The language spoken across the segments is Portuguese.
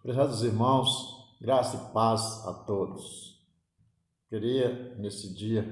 Prezados irmãos, graça e paz a todos. Queria, nesse dia,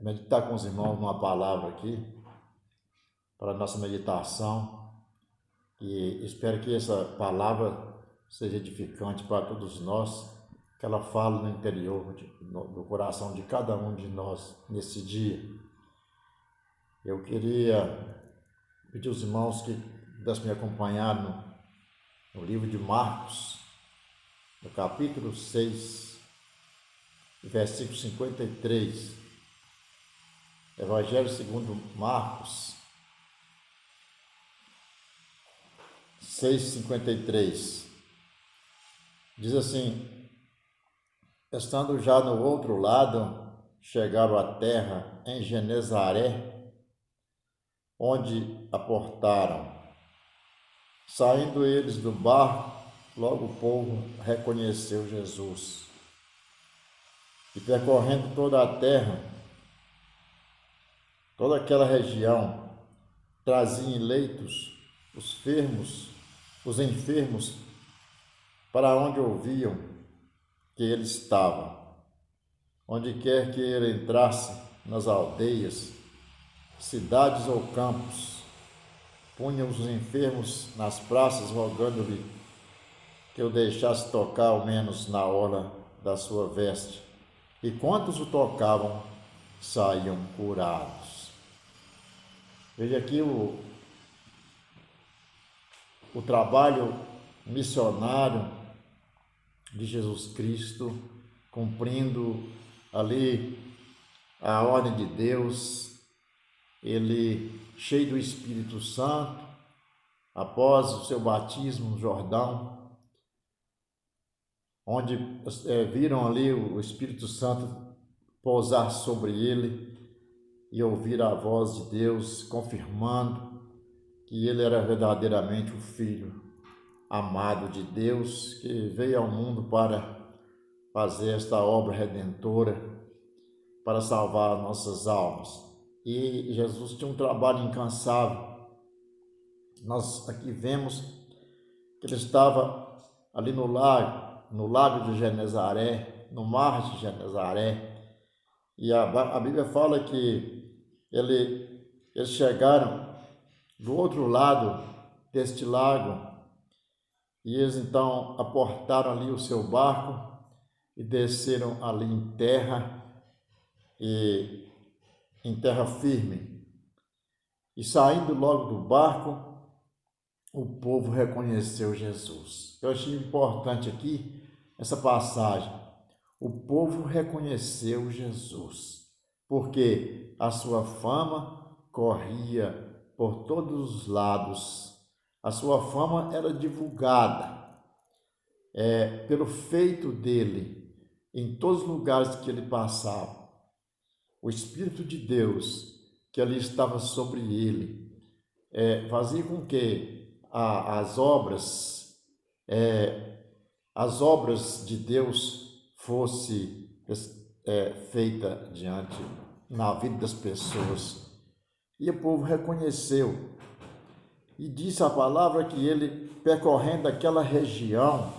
meditar com os irmãos numa palavra aqui, para a nossa meditação, e espero que essa palavra seja edificante para todos nós, que ela fale no interior do coração de cada um de nós nesse dia. Eu queria pedir aos irmãos que pudessem me acompanhar no livro de Marcos, no capítulo 6, versículo 53. Evangelho segundo Marcos 6,53. Diz assim: estando já no outro lado, chegaram à terra em Genezaré, onde aportaram. Saindo eles do barco, logo o povo reconheceu Jesus. E percorrendo toda a terra, toda aquela região, traziam em leitos os enfermos, para onde ouviam que ele estava. Onde quer que ele entrasse, nas aldeias, cidades ou campos, punham os enfermos nas praças, rogando-lhe que o deixasse tocar ao menos na orla da sua veste. E quantos o tocavam, saíam curados. Veja aqui o trabalho missionário de Jesus Cristo, cumprindo ali a ordem de Deus. Ele, cheio do Espírito Santo, após o seu batismo no Jordão, onde viram ali o Espírito Santo pousar sobre ele e ouvir a voz de Deus confirmando que ele era verdadeiramente o Filho amado de Deus, que veio ao mundo para fazer esta obra redentora, para salvar nossas almas. E Jesus tinha um trabalho incansável. Nós aqui vemos que ele estava ali no lago de Genezaré, no mar de Genezaré, e a Bíblia fala que eles chegaram do outro lado deste lago, e eles então aportaram ali o seu barco e desceram ali em terra firme. E saindo logo do barco, o povo reconheceu Jesus. Eu achei importante aqui essa passagem. O povo reconheceu Jesus, porque a sua fama corria por todos os lados. A sua fama era divulgada pelo feito dele em todos os lugares que ele passava. O Espírito de Deus que ali estava sobre ele fazia com que as obras de Deus fossem feitas na vida das pessoas. E o povo reconheceu. E disse a palavra que ele, percorrendo aquela região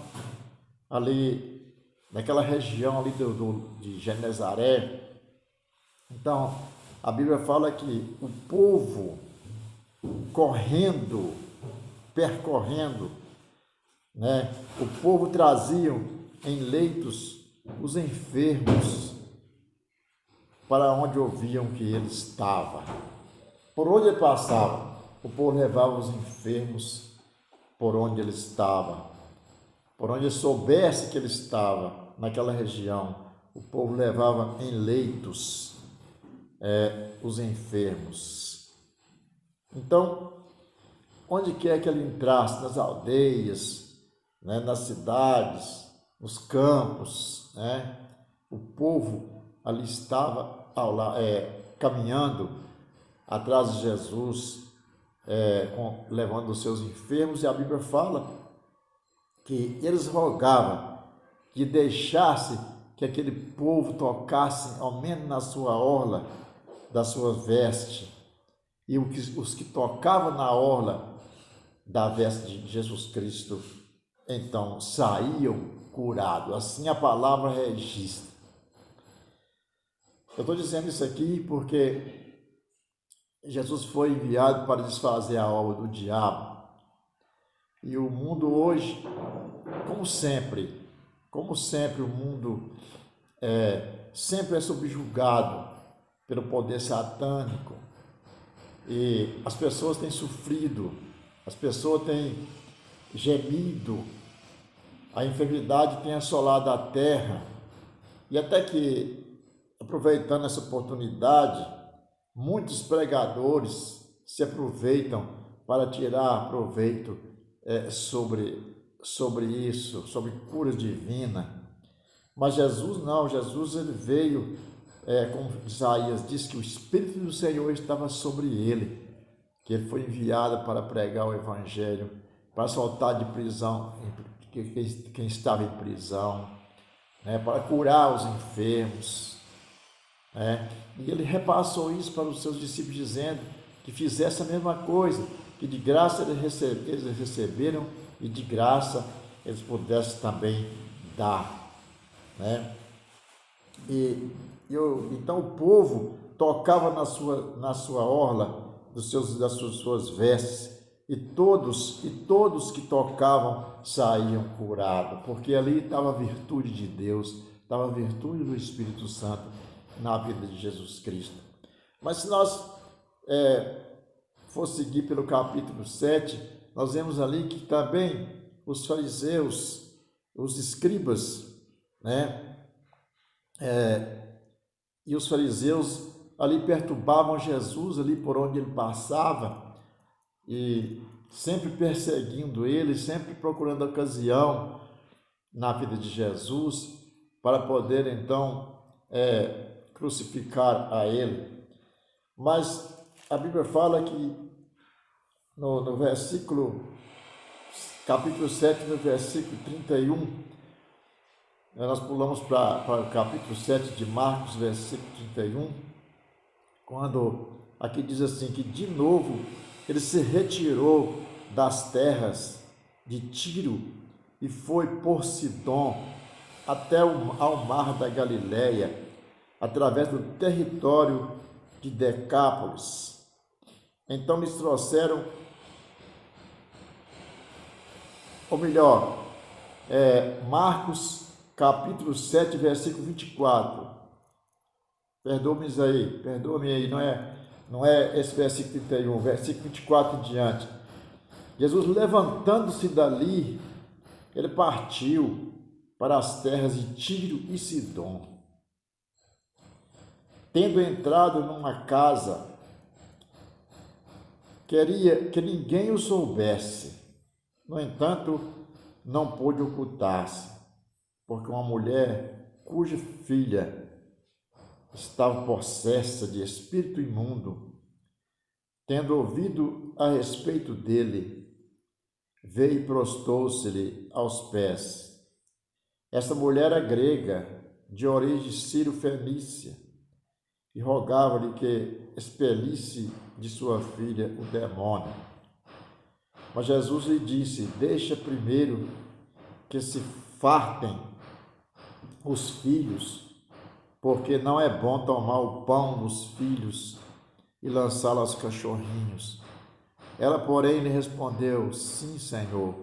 ali, naquela região ali de Genezaré, então a Bíblia fala que o povo percorrendo, o povo trazia em leitos os enfermos para onde ouviam que ele estava. Por onde ele passava, o povo levava os enfermos por onde ele estava. Por onde soubesse que ele estava, naquela região, o povo levava em leitos os enfermos. Então, onde quer que ele entrasse, nas aldeias, nas cidades, nos campos, o povo ali estava caminhando atrás de Jesus, levando os seus enfermos, e a Bíblia fala que eles rogavam que deixasse que aquele povo tocasse ao menos na sua orla da sua veste. E os que tocavam na orla da veste de Jesus Cristo, então saíam curados. Assim a palavra registra. Eu estou dizendo isso aqui porque Jesus foi enviado para desfazer a obra do diabo. E o mundo hoje, como sempre o mundo sempre é subjugado pelo poder satânico. E as pessoas têm sofrido, as pessoas têm gemido, a enfermidade tem assolado a terra. E até que, aproveitando essa oportunidade, muitos pregadores se aproveitam para tirar proveito sobre isso, sobre cura divina. Mas Jesus não, Jesus ele veio, como Isaías diz, que o Espírito do Senhor estava sobre ele, que ele foi enviado para pregar o Evangelho, para soltar de prisão quem estava em prisão, para curar os enfermos. E ele repassou isso para os seus discípulos, dizendo que fizesse a mesma coisa, que de graça eles receberam e de graça eles pudessem também dar. Então o povo tocava na sua orla das suas vestes, e todos que tocavam saíam curados, porque ali estava a virtude de Deus, estava a virtude do Espírito Santo na vida de Jesus Cristo. Mas se nós for seguir pelo capítulo 7, nós vemos ali que também os fariseus, os escribas, e os fariseus ali perturbavam Jesus ali por onde ele passava, e sempre perseguindo ele, sempre procurando ocasião na vida de Jesus para poder então crucificar a ele. Mas a Bíblia fala que no capítulo 7, no versículo 31, nós pulamos para o capítulo 7 de Marcos, versículo 31, quando aqui diz assim, que de novo ele se retirou das terras de Tiro e foi por Sidom até ao mar da Galileia, através do território de Decápolis. Então lhes trouxeram, ou melhor, Marcos capítulo 7, versículo 24. Perdoa-me aí, não é esse versículo 31, versículo 24 em diante. Jesus, levantando-se dali, ele partiu para as terras de Tiro e Sidom. Tendo entrado numa casa, queria que ninguém o soubesse. No entanto, não pôde ocultar-se, porque uma mulher cuja filha estava possessa de espírito imundo, tendo ouvido a respeito dele, veio e prostou-se-lhe aos pés. Esta mulher era grega, de origem sírio-fenícia, e rogava-lhe que expelisse de sua filha o demônio. Mas Jesus lhe disse: deixa primeiro que se fartem os filhos, porque não é bom tomar o pão dos filhos e lançá-lo aos cachorrinhos. Ela, porém, lhe respondeu: sim, Senhor,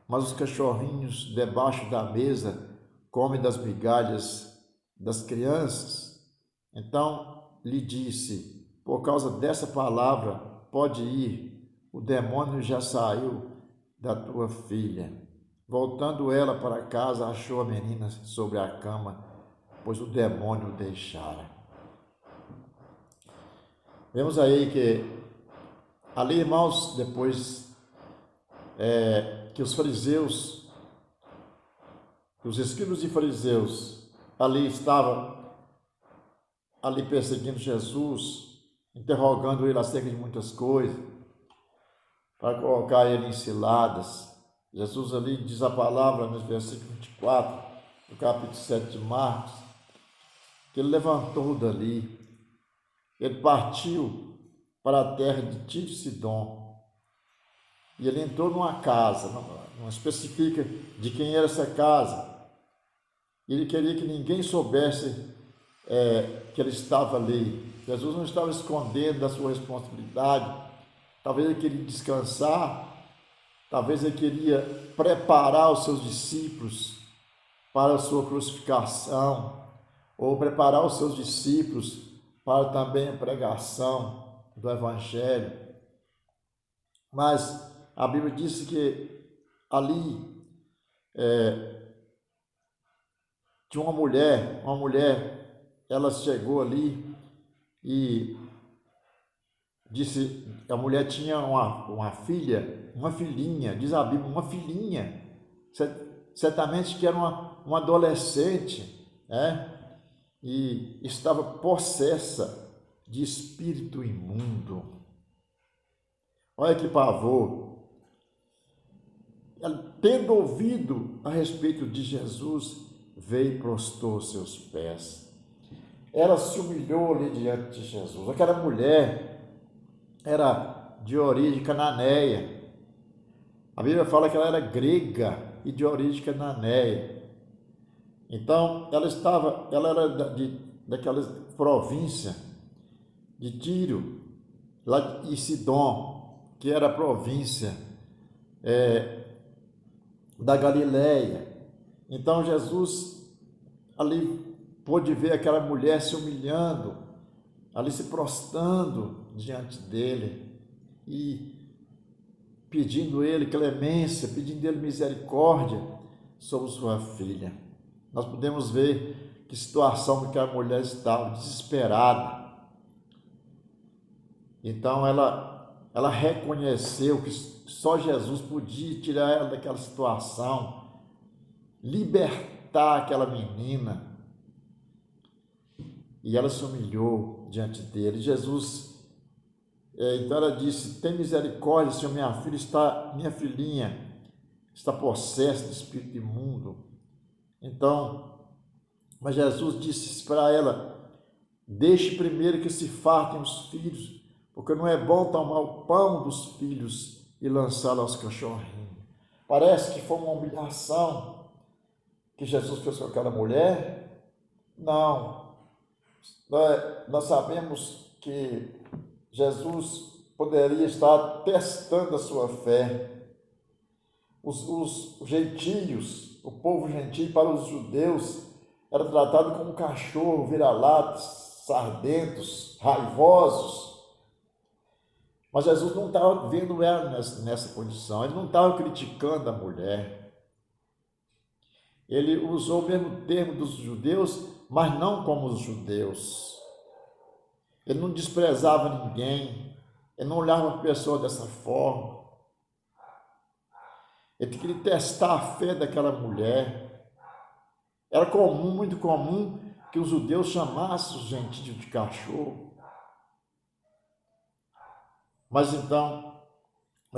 mas os cachorrinhos debaixo da mesa comem das migalhas das crianças. Então lhe disse: por causa dessa palavra, pode ir, o demônio já saiu da tua filha. Voltando ela para casa, achou a menina sobre a cama, pois o demônio o deixara. Vemos aí que ali, irmãos, depois que os fariseus, os escribas e fariseus ali estavam ali perseguindo Jesus, interrogando ele acerca de muitas coisas, para colocar ele em ciladas. Jesus ali diz a palavra no versículo 24, do capítulo 7 de Marcos, que ele levantou dali, ele partiu para a terra de Tiro e Sidom. E ele entrou numa casa, não especifica de quem era essa casa. Ele queria que ninguém soubesse que ele estava ali. Jesus não estava escondendo da sua responsabilidade. Talvez ele queria descansar, talvez ele queria preparar os seus discípulos para a sua crucificação, ou preparar os seus discípulos para também a pregação do Evangelho. Mas a Bíblia diz que ali tinha uma mulher, ela chegou ali e disse, a mulher tinha uma filhinha, diz a Bíblia, uma filhinha, certamente que era uma adolescente, né? E estava possessa de espírito imundo. Olha que pavor. Ela, tendo ouvido a respeito de Jesus, veio e prostrou seus pés. Ela se humilhou ali diante de Jesus. Aquela mulher era de origem cananeia. A Bíblia fala que ela era grega e de origem cananeia. Então, ela era daquela província de Tiro, lá de Sidom, que era a província da Galileia. Então, Jesus ali pôde ver aquela mulher se humilhando, ali se prostrando diante dele e pedindo ele clemência, pedindo ele misericórdia sobre sua filha. Nós podemos ver que situação que a mulher estava, desesperada. Então ela reconheceu que só Jesus podia tirar ela daquela situação, libertar aquela menina. E ela se humilhou diante dele. Jesus, então ela disse, tem misericórdia, Senhor, minha filhinha está possessa de espírito imundo. Então, mas Jesus disse para ela, deixe primeiro que se fartem os filhos, porque não é bom tomar o pão dos filhos e lançá-lo aos cachorrinhos. Parece que foi uma humilhação que Jesus fez com aquela mulher. Não, nós sabemos que Jesus poderia estar testando a sua fé. Os gentios, o povo gentio para os judeus, era tratado como um cachorro, vira-latas, sardentos, raivosos. Mas Jesus não estava vendo ela nessa condição, ele não estava criticando a mulher. Ele usou o mesmo termo dos judeus, mas não como os judeus. Ele não desprezava ninguém, ele não olhava para a pessoa dessa forma. Ele queria testar a fé daquela mulher. Era comum, muito comum, que os judeus chamassem os gentios de cachorro. Mas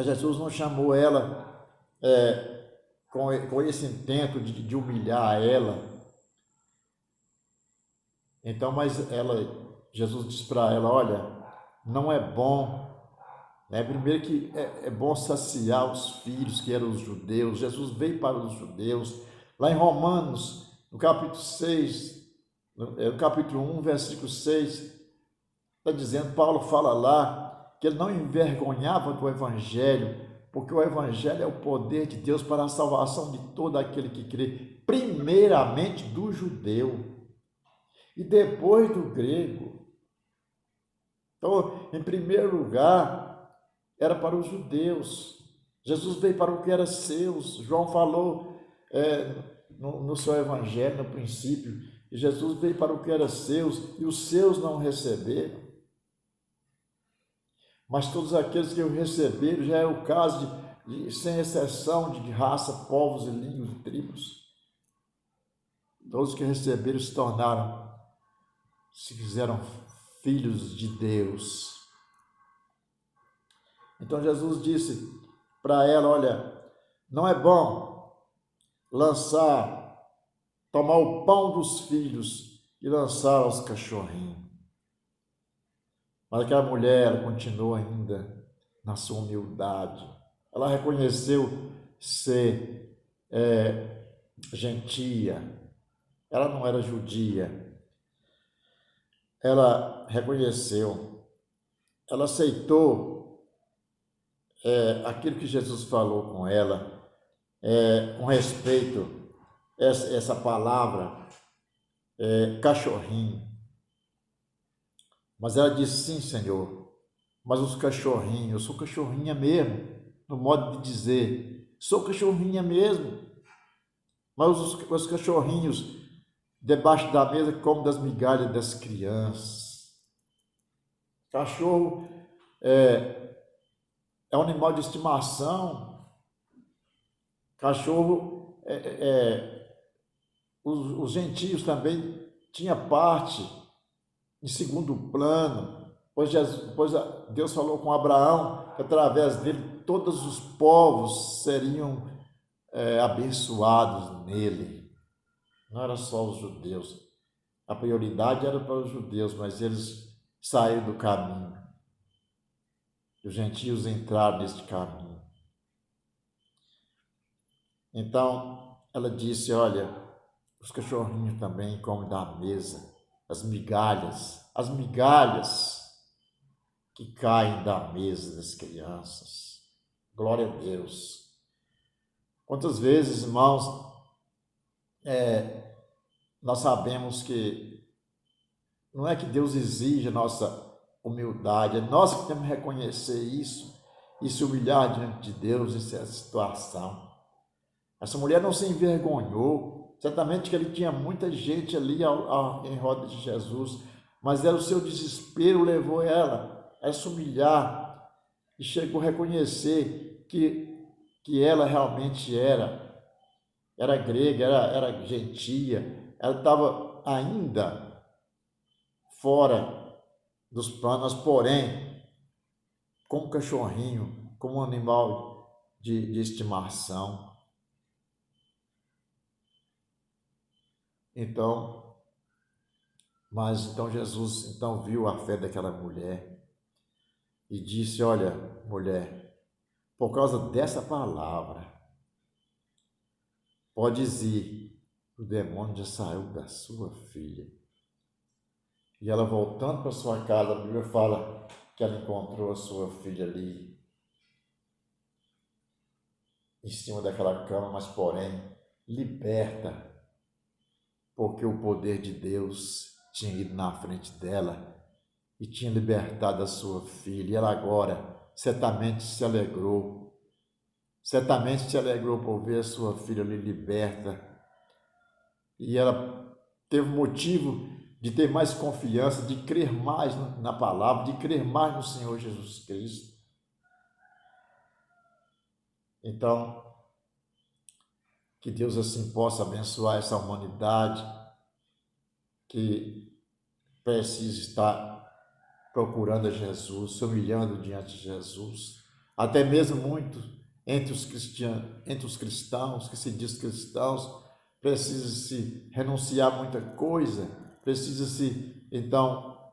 Jesus não chamou ela com esse intento de humilhar ela. Então, Jesus disse para ela, olha, não é bom. Primeiro que é bom saciar os filhos, que eram os judeus. Jesus veio para os judeus. Lá em Romanos, no capítulo 6, no capítulo 1, versículo 6, está dizendo, Paulo fala lá, que ele não envergonhava do Evangelho, porque o Evangelho é o poder de Deus para a salvação de todo aquele que crê, primeiramente do judeu e depois do grego. Então, em primeiro lugar, era para os judeus. Jesus veio para o que era seus. João falou no seu evangelho, no princípio, e Jesus veio para o que era seus, e os seus não receberam. Mas todos aqueles que o receberam, já é o caso sem exceção, de raça, povos e línguas e tribos. Todos que receberam se fizeram filhos de Deus. Então Jesus disse para ela, olha, não é bom tomar o pão dos filhos e lançar aos cachorrinhos. Mas aquela mulher continuou ainda na sua humildade. ela reconheceu ser gentia, ela não era judia, ela reconheceu, ela aceitou aquilo que Jesus falou com ela, com respeito a essa palavra, cachorrinho. Mas ela disse, sim, Senhor, mas os cachorrinhos, eu sou cachorrinha mesmo, no modo de dizer, sou cachorrinha mesmo, mas os cachorrinhos debaixo da mesa comem das migalhas das crianças. Cachorro é um animal de estimação. Cachorro, os gentios também tinham parte em segundo plano, pois Deus falou com Abraão que através dele todos os povos seriam abençoados nele. Não era só os judeus. A prioridade era para os judeus, mas eles saíram do caminho. Os gentios entraram neste caminho. Então, ela disse, olha, os cachorrinhos também comem da mesa, as migalhas que caem da mesa das crianças. Glória a Deus. Quantas vezes, irmãos, nós sabemos que não é que Deus exige a nossa humildade, é nós que temos que reconhecer isso e se humilhar diante de Deus em certa situação. Essa mulher não se envergonhou, certamente que ele tinha muita gente ali em roda de Jesus, mas o seu desespero levou ela a se humilhar e chegou a reconhecer que ela realmente era grega, era gentia, ela estava ainda fora dos planos, porém, como cachorrinho, como um animal de estimação. Então Jesus viu a fé daquela mulher e disse, olha, mulher, por causa dessa palavra, podes ir, o demônio já saiu da sua filha. E ela voltando para sua casa, a Bíblia fala que ela encontrou a sua filha ali, em cima daquela cama, mas porém, liberta, porque o poder de Deus tinha ido na frente dela e tinha libertado a sua filha. E ela agora certamente se alegrou por ver a sua filha ali liberta. E ela teve motivo de ter mais confiança, de crer mais na palavra, de crer mais no Senhor Jesus Cristo. Então, que Deus assim possa abençoar essa humanidade que precisa estar procurando a Jesus, se humilhando diante de Jesus. Até mesmo muito entre os cristãos, que se diz cristãos, precisa-se renunciar a muita coisa, precisa-se, então,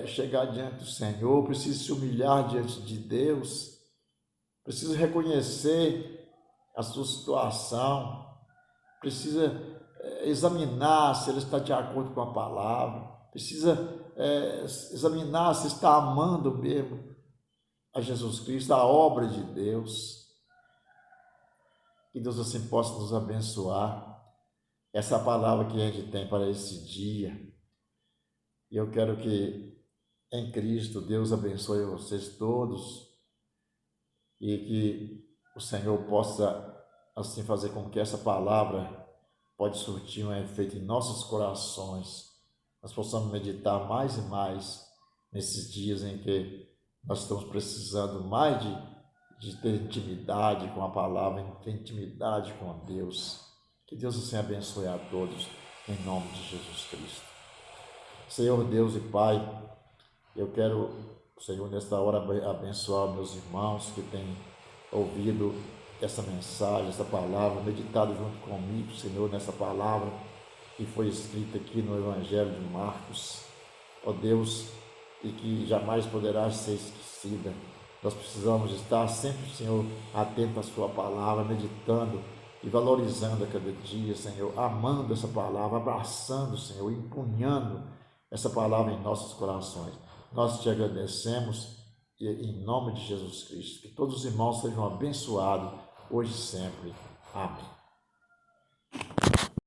chegar diante do Senhor, precisa se humilhar diante de Deus, precisa reconhecer a sua situação, precisa examinar se ele está de acordo com a palavra, precisa examinar se está amando mesmo a Jesus Cristo, a obra de Deus. Que Deus assim possa nos abençoar. Essa palavra que a gente tem para esse dia. E eu quero que em Cristo Deus abençoe vocês todos e que o Senhor possa assim fazer com que essa palavra pode surtir um efeito em nossos corações. Nós possamos meditar mais e mais nesses dias em que nós estamos precisando mais de ter intimidade com a palavra, ter intimidade com Deus. Que Deus assim abençoe a todos, em nome de Jesus Cristo. Senhor Deus e Pai, eu quero, Senhor, nesta hora abençoar meus irmãos que têm ouvido essa mensagem, essa palavra, meditado junto comigo, Senhor, nessa palavra que foi escrita aqui no Evangelho de Marcos, ó Deus, e que jamais poderá ser esquecida. Nós precisamos estar sempre, Senhor, atento à Sua palavra, meditando e valorizando a cada dia, Senhor, amando essa palavra, abraçando, Senhor, empunhando essa palavra em nossos corações. Nós te agradecemos e em nome de Jesus Cristo, que todos os irmãos sejam abençoados hoje e sempre. Amém.